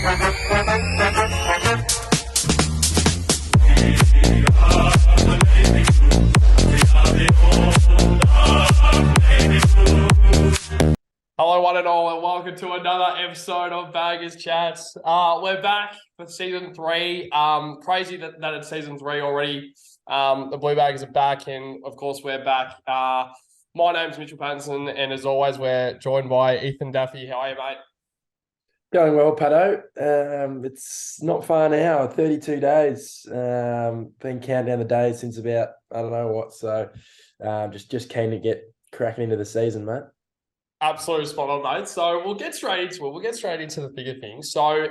Hello, one and all, and welcome to another episode of Baggers Chats. We're back for season 3. Crazy that it's season 3 already. The Blue Baggers are back, and of course, we're back. My name's Mitchell Pattinson, and as always, we're joined by Ethan Duffy. How are you, mate? Going well, Pato. It's not far now. 32 days. Been counting down the days since about I don't know what. So, just keen to get cracking into the season, mate. Absolutely spot on, mate. So we'll get straight into it. We'll get straight into the bigger things. So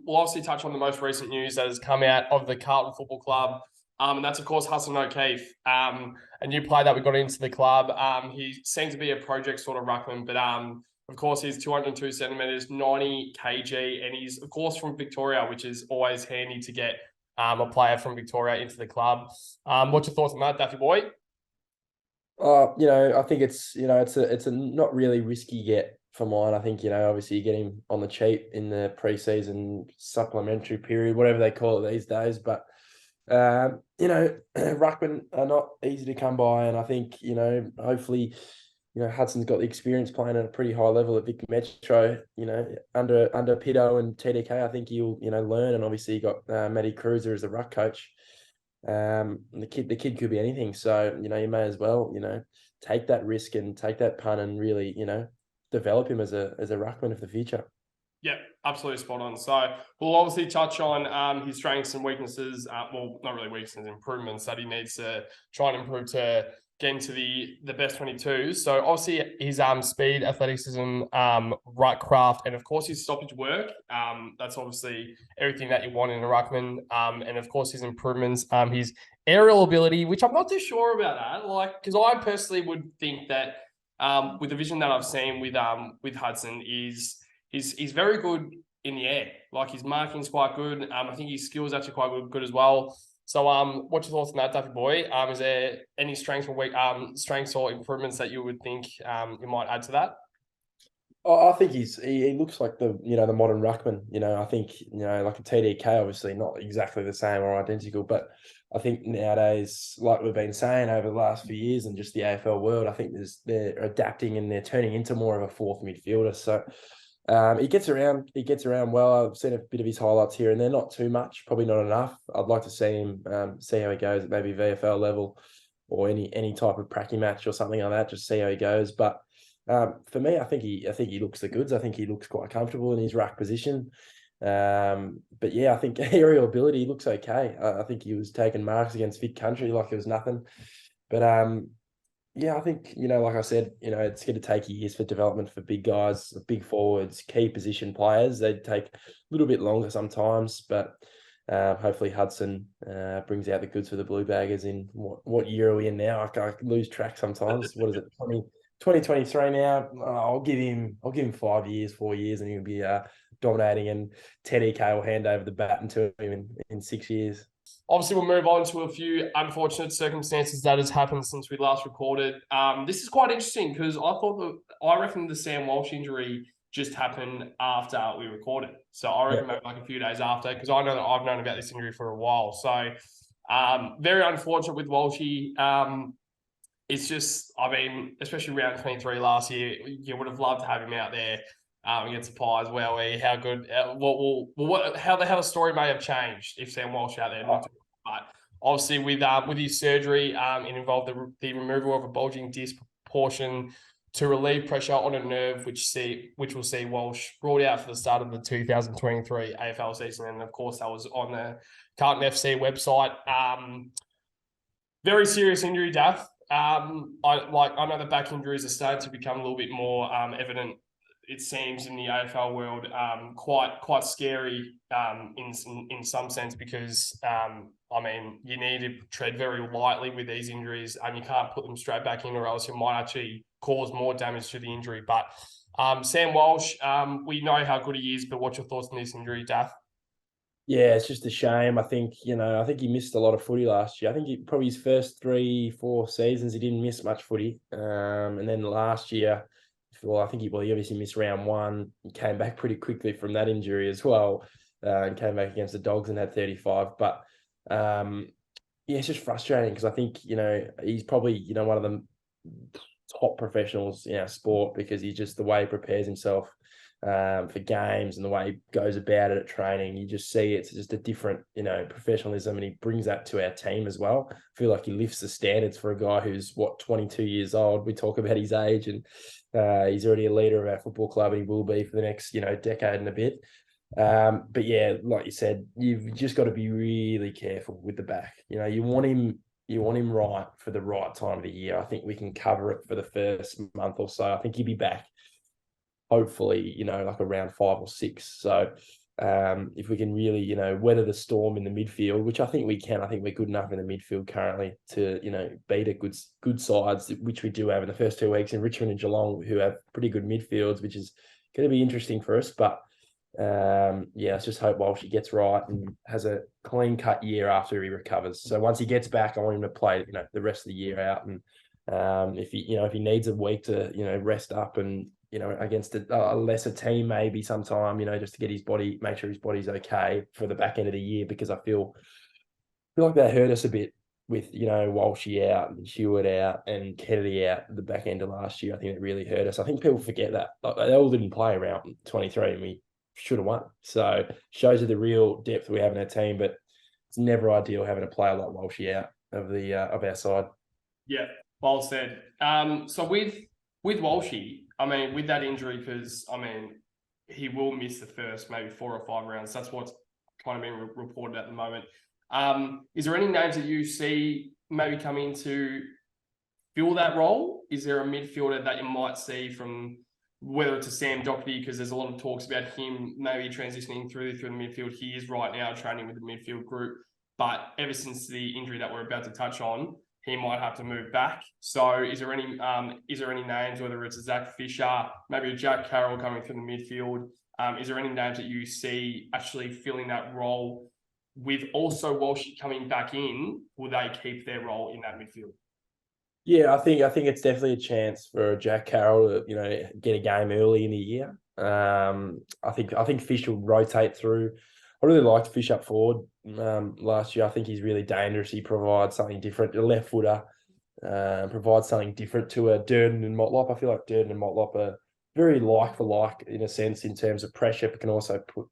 we'll obviously touch on the most recent news that has come out of the Carlton Football Club. And that's, of course, HUDSON O'Keefe, a new player that we got into the club. He seems to be a project sort of ruckman, but of course, he's 202 centimetres, 90 kg, and he's, of course, from Victoria, which is always handy to get a player from Victoria into the club. What's your thoughts on that, Duffy boy? I think it's a not really risky get for mine. I think, obviously you get him on the cheap in the preseason supplementary period, whatever they call it these days. But, ruckmen are not easy to come by. And I think, hopefully, Hudson's got the experience playing at a pretty high level at Vic Metro, under Pito and TDK. I think he'll, learn. And obviously you got Matty Cruiser as a ruck coach. The kid could be anything. So, you may as well, take that risk and take that punt and really, develop him as a ruckman of the future. Yeah, absolutely spot on. So we'll obviously touch on his strengths and weaknesses. Well, not really weaknesses, improvements that he needs to try and improve to get into the best 22. So obviously his speed, athleticism, ruck craft, and of course his stoppage work. That's obviously everything that you want in a ruckman. And of course his improvements, his aerial ability, which I'm not too sure about that. Because I personally would think that with the vision that I've seen with Hudson he's very good in the air. Like his marking's quite good. I think his skills actually quite good as well. So, what's your thoughts on that, Duffy boy? Is there any strengths or improvements that you would think you might add to that? I think he looks like the modern ruckman. I think like a TDK, obviously not exactly the same or identical, but I think nowadays, like we've been saying over the last few years, and just the AFL world, I think they're adapting and they're turning into more of a fourth midfielder. So. He gets around well. I've seen a bit of his highlights here and they're not too much, probably not enough. I'd like to see him see how he goes at maybe VFL level or any type of pracky match or something like that, just see how he goes. But for me, I think he looks the goods. I think he looks quite comfortable in his ruck position. But yeah, I think aerial ability looks okay. I think he was taking marks against Vic Country like it was nothing. But yeah, I think, like I said, it's going to take years for development for big guys, big forwards, key position players. They take a little bit longer sometimes, but hopefully Hudson brings out the goods for the Blue Baggers in what year are we in now? I lose track sometimes. What is it, 2023 now? I'll give him 4 years, and he'll be dominating, and Teddy K will hand over the baton to him in 6 years. Obviously, we'll move on to a few unfortunate circumstances that has happened since we last recorded. This is quite interesting because I reckon the Sam Walsh injury just happened after we recorded. So I reckon maybe like a few days after, because I know that I've known about this injury for a while. So very unfortunate with Walshy. It's just, especially round 23 last year, you would have loved to have him out there against the Pies. Well, how good? How the story may have changed if Sam Walsh out there. But obviously, with his surgery, it involved the removal of a bulging disc portion to relieve pressure on a nerve, which will see Walsh brought out for the start of the 2023 AFL season, and of course that was on the Carlton FC website. Very serious injury, Daff. I know the back injuries are starting to become a little bit more evident. It seems in the AFL world, quite scary in some sense, because you need to tread very lightly with these injuries, and you can't put them straight back in, or else you might actually cause more damage to the injury. But Sam Walsh, we know how good he is, but what's your thoughts on this injury, Daff? Yeah, it's just a shame. I think he missed a lot of footy last year. I think probably his first 3-4 seasons he didn't miss much footy, and then last year well, I think he obviously missed round one. He came back pretty quickly from that injury as well, and came back against the Dogs and had 35. But yeah, it's just frustrating because I think, he's probably, one of the top professionals in our sport, because he's just, the way he prepares himself for games and the way he goes about it at training. You just see it's just a different, professionalism, and he brings that to our team as well. I feel like he lifts the standards for a guy who's 22 years old. We talk about his age, and he's already a leader of our football club, and he will be for the next, decade and a bit. But yeah, like you said, you've just got to be really careful with the back. You want him right for the right time of the year. I think we can cover it for the first month or so. I think he'll be back, hopefully, like around 5 or 6. So if we can really, weather the storm in the midfield, which I think we can. I think we're good enough in the midfield currently to, beat a good sides, which we do have in the first 2 weeks, in Richmond and Geelong, who have pretty good midfields, which is going to be interesting for us. But let's just hope Walsh gets right and has a clean cut year after he recovers. So once he gets back, I want him to play, the rest of the year out. And if he needs a week to, rest up and, against a lesser team, maybe sometime, just to get his body, make sure his body's okay for the back end of the year, because I feel like that hurt us a bit with, Walshy out and Hewitt out and Kennedy out at the back end of last year. I think it really hurt us. I think people forget that. Like, they all didn't play around 23 and we should have won. So shows you the real depth we have in our team, but it's never ideal having a player like Walshy out of our side. Yeah, well said. So with Walshy, I mean, with that injury, because he will miss the first maybe 4 or 5 rounds. That's what's kind of being reported at the moment. Is there any names that you see maybe coming to fill that role? Is there a midfielder that you might see, from whether it's a Sam Doherty, because there's a lot of talks about him maybe transitioning through the midfield. He is right now training with the midfield group, but ever since the injury that we're about to touch on, he might have to move back. So is there any names, whether it's a Zach Fisher, maybe a Jack Carroll coming through the midfield? Is there any names that you see actually filling that role, with also Walsh coming back in? Will they keep their role in that midfield? Yeah, I think it's definitely a chance for Jack Carroll to, get a game early in the year. I think Fish will rotate through. I really liked Fish up forward last year. I think he's really dangerous. He provides something different. A left footer provides something different to a Durden and Motlop. I feel like Durden and Motlop are very like for like, in a sense, in terms of pressure, but can also put,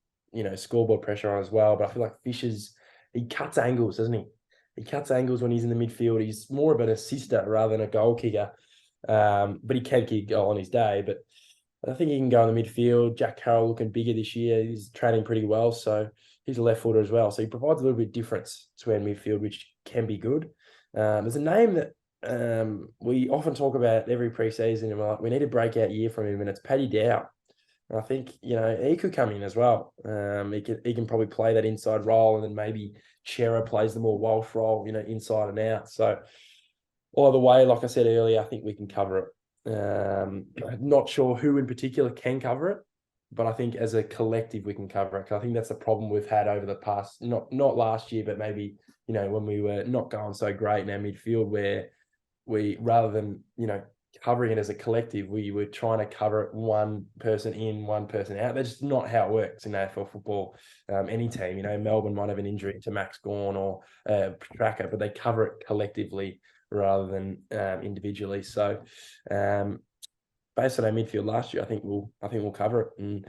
scoreboard pressure on as well. But I feel like he cuts angles, doesn't he? He cuts angles when he's in the midfield. He's more of an assister rather than a goal kicker. But he can kick a goal on his day. But I think he can go in the midfield. Jack Carroll looking bigger this year. He's training pretty well. So he's a left footer as well. So he provides a little bit of difference to our midfield, which can be good. There's a name that we often talk about every preseason, and we're like, we need a breakout year from him, and it's Paddy Dow. And I think, he could come in as well. He can probably play that inside role, and then maybe Chera plays the more Walsh role, inside and out. So either way, like I said earlier, I think we can cover it. Not sure who in particular can cover it, but I think as a collective we can cover it. 'Cause I think that's the problem we've had over the past, not last year, but maybe, when we were not going so great in our midfield, where we, rather than, covering it as a collective, we were trying to cover it one person in, one person out. That's just not how it works in AFL football. Any team, Melbourne might have an injury to Max Gawn or Tracker, but they cover it collectively rather than individually. So based on our midfield last year, I think we'll cover it, and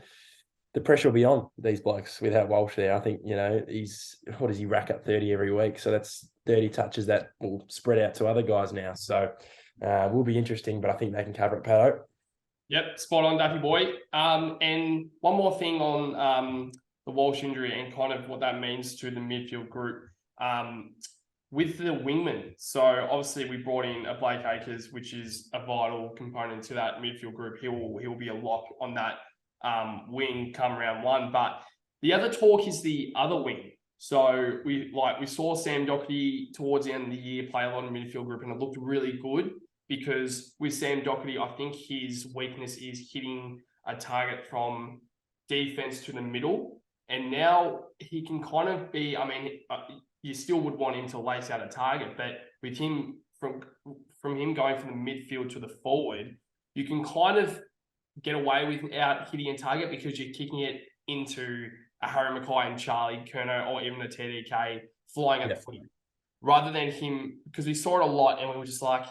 the pressure will be on these blokes without Walsh there. I think, what does he rack up 30 every week? So that's 30 touches that will spread out to other guys now. So will be interesting, but I think they can cover it, Pato. Yep, spot on, Duffy boy. And one more thing on the Walsh injury and kind of what that means to the midfield group. With the wingmen, so obviously we brought in a Blake Acres, which is a vital component to that midfield group. He'll be a lock on that wing come round one. But the other talk is the other wing. So we saw Sam Doherty towards the end of the year play a lot in the midfield group, and it looked really good, because with Sam Doherty, I think his weakness is hitting a target from defense to the middle. And now he can kind of be, you still would want him to lace out a target, but with him, from him going from the midfield to the forward, you can kind of get away without hitting a target because you're kicking it into a Harry Mackay and Charlie Curnow or even a TDK flying at the footy. Rather than him, because we saw it a lot and we were just like,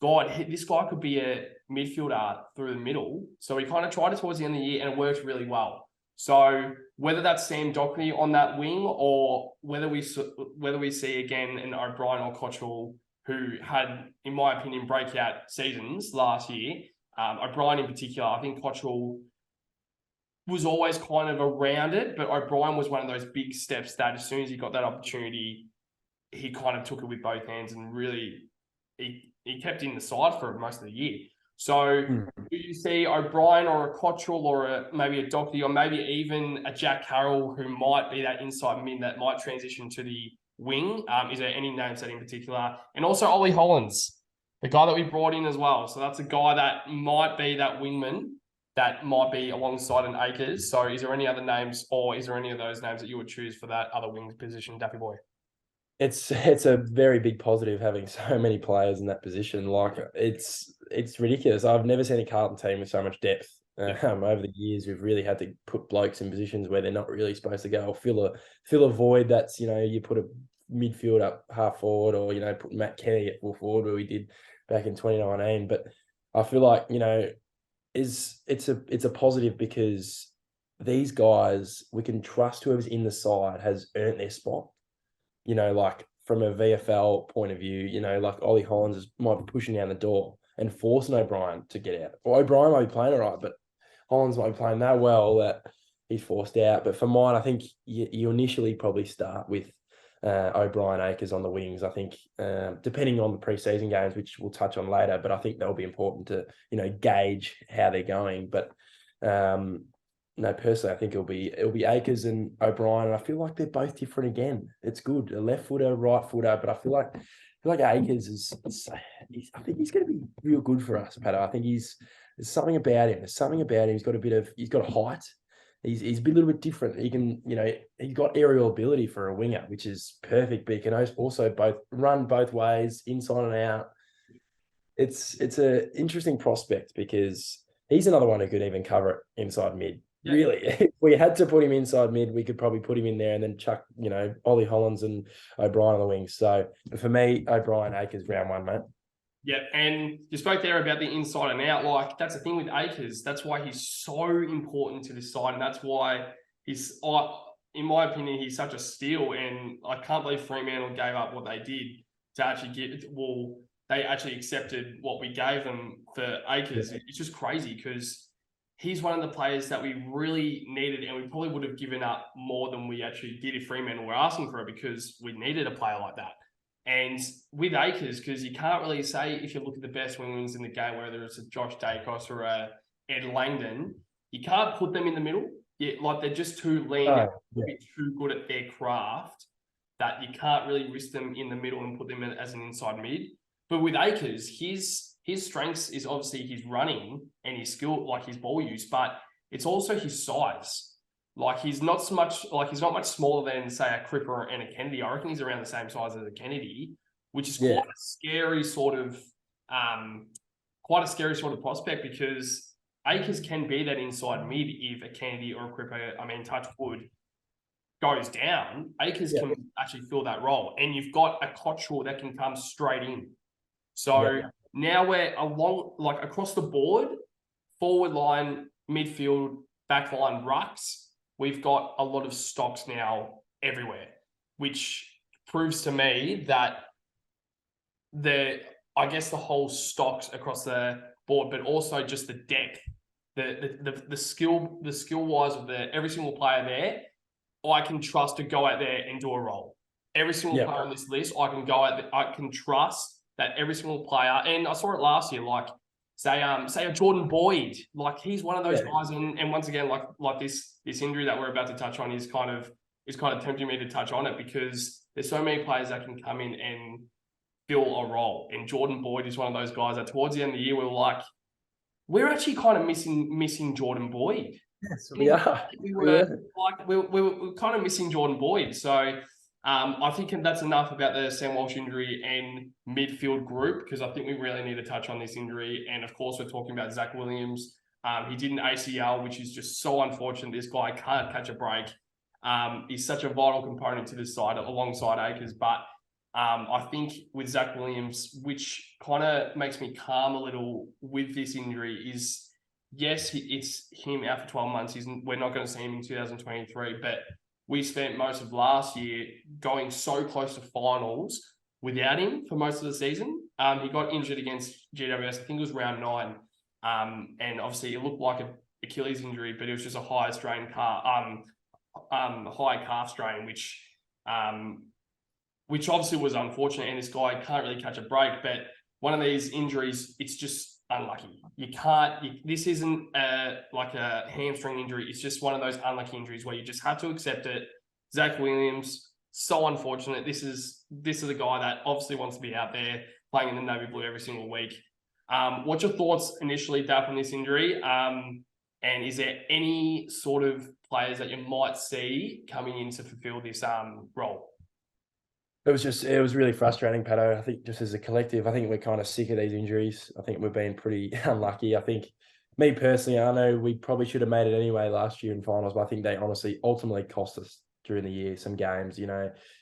God, this guy could be a midfielder through the middle. So we kind of tried it towards the end of the year and it worked really well. So whether that's Sam Dockery on that wing or whether we see again an O'Brien or Cottrell who had, in my opinion, breakout seasons last year, O'Brien in particular, I think Cottrell was always kind of around it, but O'Brien was one of those big steps that as soon as he got that opportunity, he kind of took it with both hands and really he kept in the side for most of the year. So do you see O'Brien or a Cottrell or maybe a Doherty or maybe even a Jack Carroll who might be that inside mid that might transition to the wing? Is there any names that in particular? And also Ollie Hollins, the guy that we brought in as well. So that's a guy that might be that wingman that might be alongside an Akers. So is there any other names or is there any of those names that you would choose for that other wing position, Daffy Boy? It's a very big positive having so many players in that position. Like it's ridiculous. I've never seen a Carlton team with so much depth. Over the years, we've really had to put blokes in positions where they're not really supposed to go, or fill a void. That's, you put a midfield up half forward, or put Matt Kenny at full forward, where we did back in 2019. But I feel like it's a positive because these guys, we can trust whoever's in the side has earned their spot. Like from a VFL point of view, like Ollie Hollins might be pushing down the door and forcing O'Brien to get out. Or O'Brien might be playing all right, but Hollins might be playing that well that he's forced out. But for mine, I think you initially probably start with O'Brien, Akers on the wings. I think depending on the preseason games, which we'll touch on later, but I think that'll be important to, gauge how they're going. But no, personally, I think it'll be Akers and O'Brien, and I feel like they're both different again. It's good, a left footer, right footer, but I feel like Akers I think he's going to be real good for us, Pat. I think there's something about him. There's something about him. He's got a height. He's a little bit different. He can, he's got aerial ability for a winger, which is perfect. But he can also run both ways, inside and out. It's an interesting prospect because he's another one who could even cover it inside mid. Yeah. Really, if we had to put him inside mid, we could probably put him in there and then chuck, Ollie Hollins and O'Brien on the wings. So for me, O'Brien, Akers, round one, mate. Yeah, and you spoke there about the inside and out. Like, that's the thing with Akers. That's why he's so important to this side, and that's why in my opinion, he's such a steal. And I can't believe Fremantle gave up what they did to actually get. Well, they actually accepted what we gave them for Akers. Yeah. It's just crazy because he's one of the players that we really needed, and we probably would have given up more than we actually did if Fremantle were asking for it because we needed a player like that. And with Akers, because you can't really say if you look at the best wings in the game, whether it's a Josh Dacos or a Ed Langdon, you can't put them in the middle. Like they're just too lean, too good at their craft that you can't really risk them in the middle and put them as an inside mid. But with Akers, his strengths is obviously his running and his skill, like his ball use, but it's also his size. Like he's not much smaller than, say, a Cripper and a Kennedy. I reckon he's around the same size as a Kennedy, which is quite a scary sort of prospect because Akers can be that inside mid if a Kennedy or a Cripper, touch wood, goes down. Akers can actually fill that role, and you've got a Cottrell that can come straight in. So now we're across the board, forward line, midfield, back line, rucks. We've got a lot of stocks now everywhere, which proves to me that the whole stocks across the board, but also just the depth, the skill wise of every single player there, I can trust to go out there and do a role. Every single player on this list, I can trust that every single player, and I saw it last year, like say a Jordan Boyd, like he's one of those guys, and once again, like this injury that we're about to touch on is kind of tempting me to touch on it because there's so many players that can come in and fill a role, and Jordan Boyd is one of those guys that towards the end of the year we were like, we're actually kind of missing Jordan Boyd. Yes, we are. We were kind of missing Jordan Boyd, so. I think that's enough about the Sam Walsh injury and midfield group because I think we really need to touch on this injury. And of course, we're talking about Zach Williams. He did an ACL, which is just so unfortunate. This guy can't catch a break. He's such a vital component to this side alongside Akers. But I think with Zach Williams, which kind of makes me calm a little with this injury, is yes, it's him out for 12 months. We're not going to see him in 2023, but we spent most of last year going so close to finals without him for most of the season. He got injured against GWS, I think it was round 9. And obviously it looked like an Achilles injury, but it was just a high calf strain, which obviously was unfortunate. And this guy can't really catch a break. But one of these injuries, it's just unlucky. This isn't like a hamstring injury. It's just one of those unlucky injuries where you just have to accept it. Zach Williams, so unfortunate. This is a guy that obviously wants to be out there playing in the navy blue every single week. What's your thoughts initially, Dap, on this injury? And is there any sort of players that you might see coming in to fulfill this role? It was really frustrating, Pato. I think just as a collective, I think we're kind of sick of these injuries. I think we've been pretty unlucky. I think, me personally, I know we probably should have made it anyway last year in finals, but I think they honestly ultimately cost us during the year. Some games,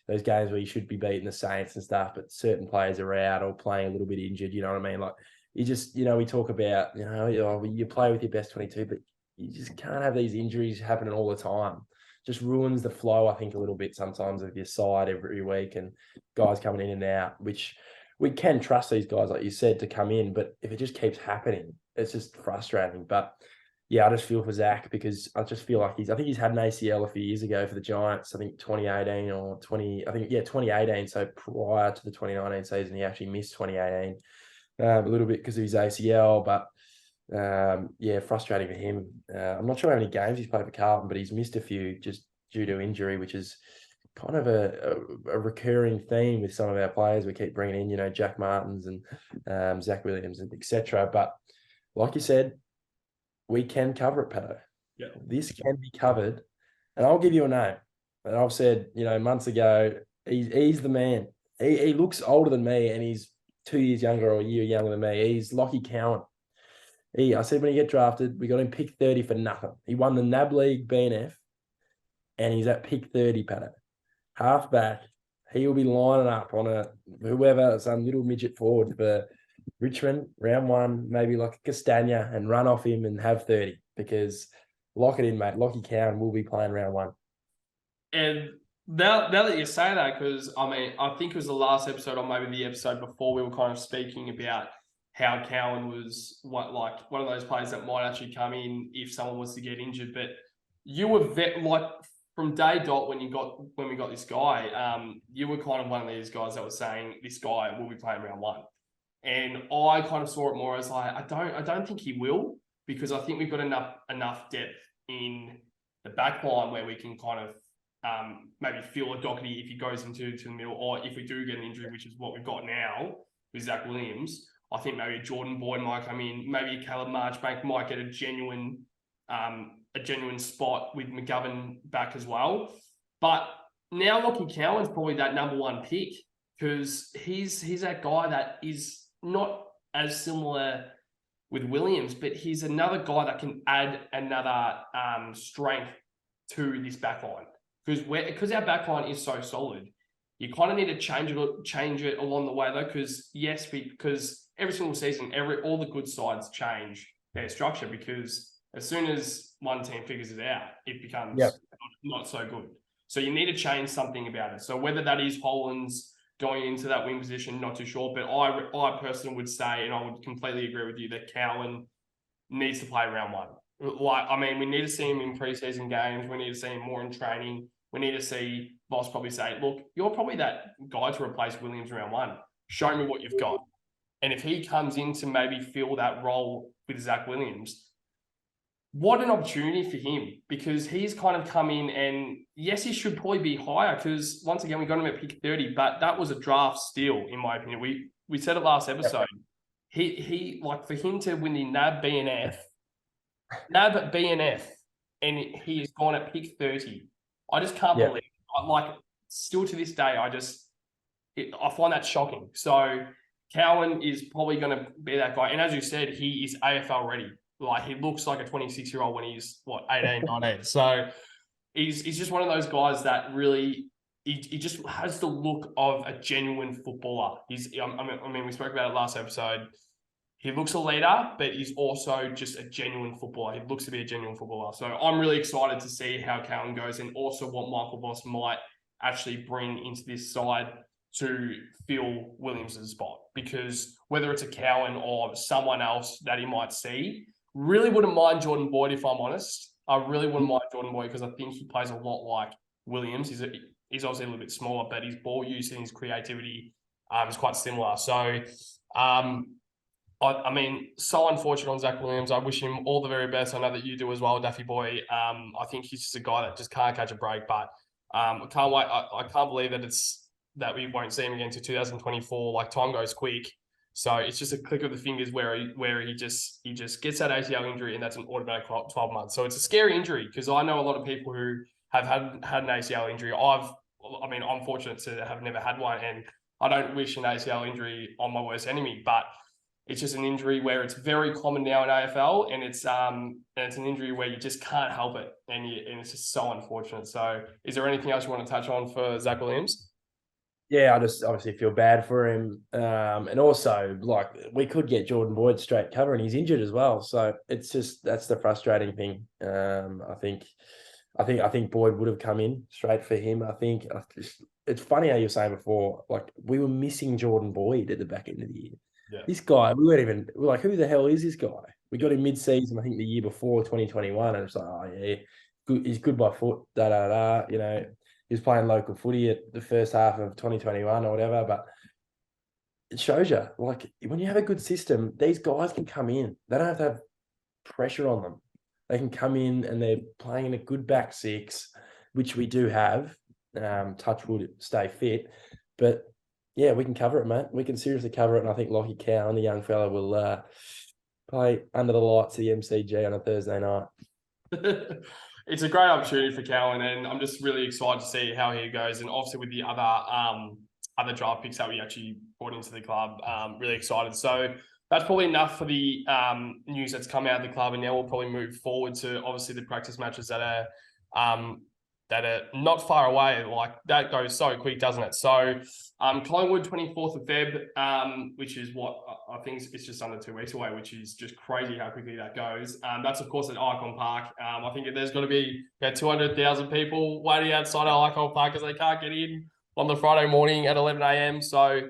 those games where you should be beating the Saints and stuff, but certain players are out or playing a little bit injured. You know what I mean? Like, you just, we talk about, you play with your best 22, but you just can't have these injuries happening all the time. Just ruins the flow, I think, a little bit sometimes of your side every week, and guys coming in and out, which we can trust these guys, like you said, to come in. But if it just keeps happening, it's just frustrating. But yeah, I just feel for Zach, because I just feel like I think he's had an ACL a few years ago for the Giants. I think 2018 or 2018. So prior to the 2019 season, he actually missed 2018 a little bit because of his ACL. But frustrating for him. I'm not sure how many games he's played for Carlton, but he's missed a few just due to injury, which is kind of a recurring theme with some of our players we keep bringing in, Jack Martins and Zach Williams and etc. But like you said, we can cover it, Pato. Yeah. This can be covered. And I'll give you a name. And I've said, months ago, he's the man. He looks older than me, and he's 2 years younger or a year younger than me. He's Lachie Cowan. I said when he get drafted, we got him pick 30 for nothing. He won the NAB League BNF, and he's at pick 30, Pato. Halfback. He will be lining up on some little midget forward for Richmond, round 1, maybe like a Castagna, and run off him and have 30, because lock it in, mate. Lachie Cowan will be playing round 1. And now that you say that, because I think it was the last episode or maybe the episode before, we were kind of speaking about how Cowan was one of those players that might actually come in if someone was to get injured. But you were from day dot when we got this guy, you were kind of one of these guys that was saying this guy will be playing round 1. And I kind of saw it more as like, I don't think he will, because I think we've got enough depth in the back line where we can kind of maybe feel a Doherty if he goes into the middle, or if we do get an injury, which is what we've got now with Zach Williams. I think maybe a Jordan Boyd might come in. Maybe a Caleb Marchbank might get a genuine spot with McGovern back as well. But now Lachie Cowan's probably that number 1 pick, because he's that guy that is not as similar with Williams, but he's another guy that can add another strength to this back line. Because our back line is so solid, you kind of need to change it along the way, though, because every single season, all the good sides change their structure, because as soon as one team figures it out, it becomes not so good. So you need to change something about it. So whether that is Hollands going into that wing position, not too sure. But I personally would say, and I would completely agree with you, that Cowan needs to play round 1. We need to see him in preseason games. We need to see him more in training. We need to see Voss probably say, look, you're probably that guy to replace Williams round 1. Show me what you've got. And if he comes in to maybe fill that role with Zach Williams, what an opportunity for him, because he's kind of come in, and yes, he should probably be higher, because once again, we got him at pick 30, but that was a draft steal, in my opinion. We said it last episode. He for him to win the NAB BNF, and he has gone at pick 30. I just can't believe it. Still to this day, I find that shocking. So Cowan is probably going to be that guy. And as you said, he is AFL ready. like he looks like a 26-year-old when he's what 18, 19. So he's just one of those guys that really he just has the look of a genuine footballer. I mean, we spoke about it last episode. He looks a leader, but he's also just a genuine footballer. He looks to be a genuine footballer. So I'm really excited to see how Cowan goes and also what Michael Voss might actually bring into this side to fill Williams' spot. Because whether it's a Cowan or someone else that he might see, really wouldn't mind Jordan Boyd, if I'm honest. I really wouldn't mind Jordan Boyd because I think he plays a lot like Williams. He's obviously a little bit smaller, but his ball use and his creativity is quite similar. So, I mean, so unfortunate on Zach Williams. I wish him all the very best. I know that you do as well, Daffy boy. I think he's just a guy that just can't catch a break. But I can't wait. I can't believe that we won't see him again to 2024. Like, time goes quick. So it's just a click of the fingers where he just gets that ACL injury, and that's an automatic 12 months. So it's a scary injury because I know a lot of people who have had an ACL injury. I'm fortunate to have never had one, and I don't wish an ACL injury on my worst enemy, but it's just an injury where it's very common now in AFL, and it's an injury where you just can't help it, and it's just so unfortunate. So, is there anything else you want to touch on for Zach Williams? Yeah, I just obviously feel bad for him, and also like we could get Jordan Boyd straight cover, and he's injured as well. So it's just that's the frustrating thing. I think Boyd would have come in straight for him. It's funny how you were saying before, like we were missing Jordan Boyd at the back end of the year. Yeah. This guy, we're like, who the hell is this guy? We got him mid-season, I think the year before, 2021, and it's like, oh yeah, good, he's good by foot, You know, he was playing local footy at the first half of 2021 or whatever, but it shows you, like, when you have a good system, these guys can come in. They don't have to have pressure on them. They can come in and they're playing in a good back six, which we do have. Touch wood, stay fit, but yeah, we can cover it, mate. We can seriously cover it. And I think Lachie Cowan, the young fella, will play under the lights of the MCG on a Thursday night. It's a great opportunity for Cowan, and I'm just really excited to see how he goes. And obviously with the other draft picks that we actually brought into the club, really excited. So that's probably enough for the news that's come out of the club, and now we'll probably move forward to obviously the practice matches that are not far away. Like, that goes so quick, doesn't it? So Collingwood, 24th of Feb, which is what I think it's just under 2 weeks away, which is just crazy how quickly that goes. That's, of course, at Icon Park. I think there's got to be 200,000 people waiting outside of Icon Park because they can't get in on the Friday morning at 11 a.m. So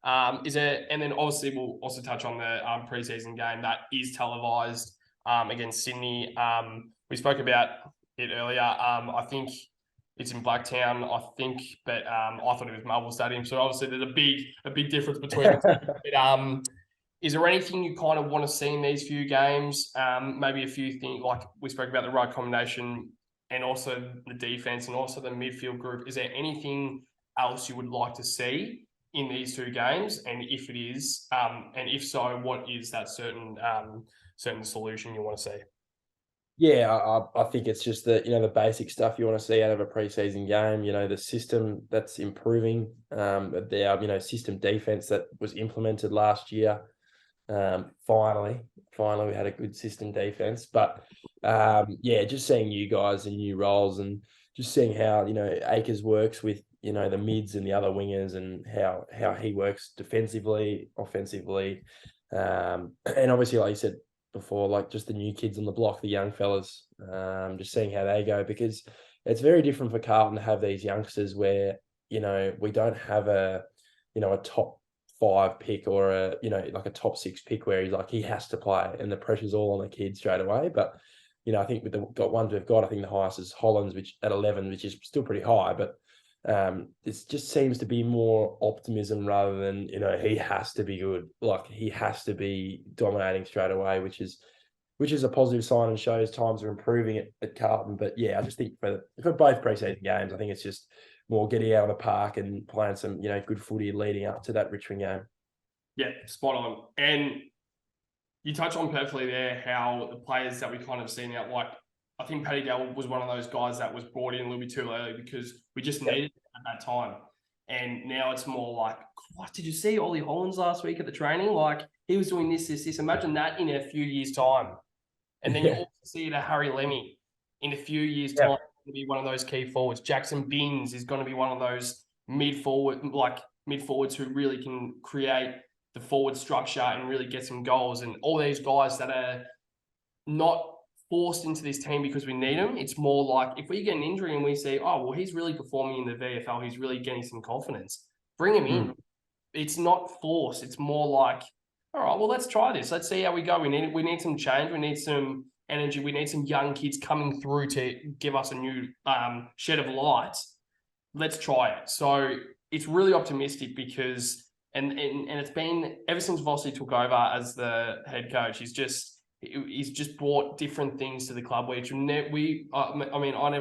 and then obviously we'll also touch on the preseason game that is televised against Sydney. We spoke about it earlier. I think it's in Blacktown, but I thought it was Marvel Stadium. So obviously there's a big difference between the two. But is there anything you kind of want to see in these few games? Maybe a few things, like we spoke about the right combination and also the defense and also the midfield group. Is there anything else you would like to see in these two games? And if it is, and if so, what is that certain solution you want to see? Yeah, I think it's just the basic stuff you want to see out of a preseason game. The system that's improving, the system defense that was implemented last year. Finally, we had a good system defense. But just seeing you guys in new roles and just seeing how Akers works with the mids and the other wingers and how he works defensively, offensively, and obviously, like you said before, like just the new kids on the block, the young fellas, just seeing how they go, because it's very different for Carlton to have these youngsters where we don't have a top 5 pick or like a top 6 pick where he has to play and the pressure's all on the kid straight away. But I think with the ones we've got, I think the highest is Hollands, which at 11, which is still pretty high, but it just seems to be more optimism rather than he has to be good, like he has to be dominating straight away, which is a positive sign and shows times are improving at Carlton. But yeah, I just think for both preseason games, I think it's just more getting out of the park and playing some good footy leading up to that Richmond game. Yeah, spot on. And you touch on perfectly there how the players that we kind of seen out, like I think Paddy Dell was one of those guys that was brought in a little bit too early because we just needed it at that time. And now it's more like, what did you see Ollie Hollands last week at the training? Like, he was doing this. Imagine that in a few years' time. And then you also see it at Harry Lemmy in a few years' time to be one of those key forwards. Jackson Binns is going to be one of those mid-forwards who really can create the forward structure and really get some goals. And all these guys that are not forced into this team because we need them. It's more like if we get an injury and we see, oh, well, he's really performing in the VFL. He's really getting some confidence. Bring him in. It's not forced. It's more like, all right, well, let's try this. Let's see how we go. We need some change. We need some energy. We need some young kids coming through to give us a new shed of light. Let's try it. So it's really optimistic because, and it's been ever since Vossi took over as the head coach, he's just brought different things to the club, which I never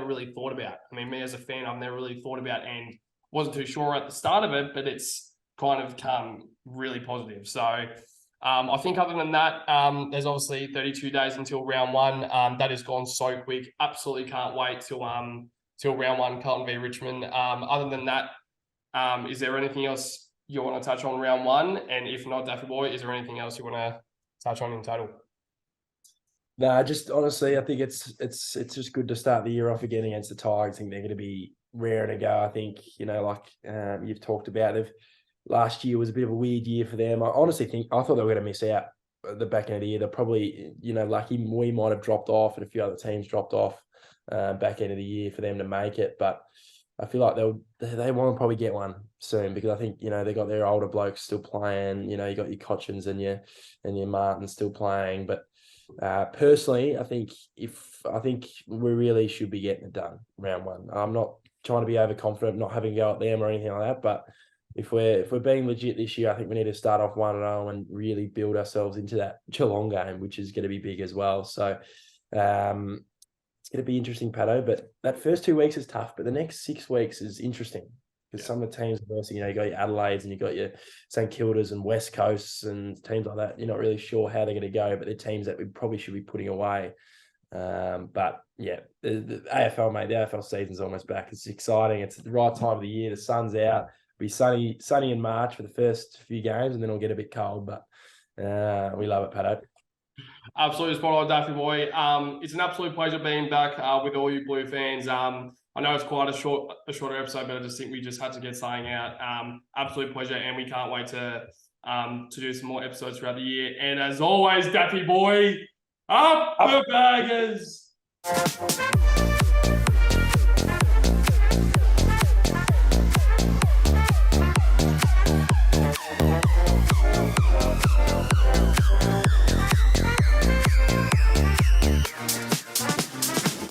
really thought about. I mean, me as a fan, I've never really thought about and wasn't too sure at the start of it, but it's kind of come really positive. So I think other than that, there's obviously 32 days until round one. That has gone so quick. Absolutely can't wait till round one, Carlton v Richmond. Other than that, is there anything else you want to touch on round one? And if not, Daffy Boy, is there anything else you want to touch on in total? No, just honestly, I think it's just good to start the year off again against the Tigers. I think they're going to be raring to go. I think, you've talked about, last year was a bit of a weird year for them. I honestly thought they were going to miss out at the back end of the year. They're probably, lucky we might have dropped off and a few other teams dropped off back end of the year for them to make it. But I feel like they want to probably get one soon because I think, they got their older blokes still playing. You got your Cotchins and your Martins still playing. But personally, I think we really should be getting it done round one. I'm not trying to be overconfident, not having a go at them or anything like that, but if we're being legit this year, I think we need to start off 1-0 and really build ourselves into that Geelong game, which is going to be big as well. So it's going to be interesting, Pato. But that first 2 weeks is tough, but the next 6 weeks is interesting because some of the teams, you got your Adelaides and you got your St Kildas and West Coasts and teams like that. You're not really sure how they're going to go, but they're teams that we probably should be putting away. But yeah, the AFL, mate, the AFL season's almost back. It's exciting. It's the right time of the year. The sun's out. It'll be sunny in March for the first few games, and then it'll get a bit cold. But we love it, Pato. Absolutely spot on, Daffy Boy. It's an absolute pleasure being back with all you Blue fans. I know it's quite a shorter episode, but I just think we just had to get something out. Absolute pleasure, and we can't wait to do some more episodes throughout the year. And as always, Daffy Boy, up the Baggers!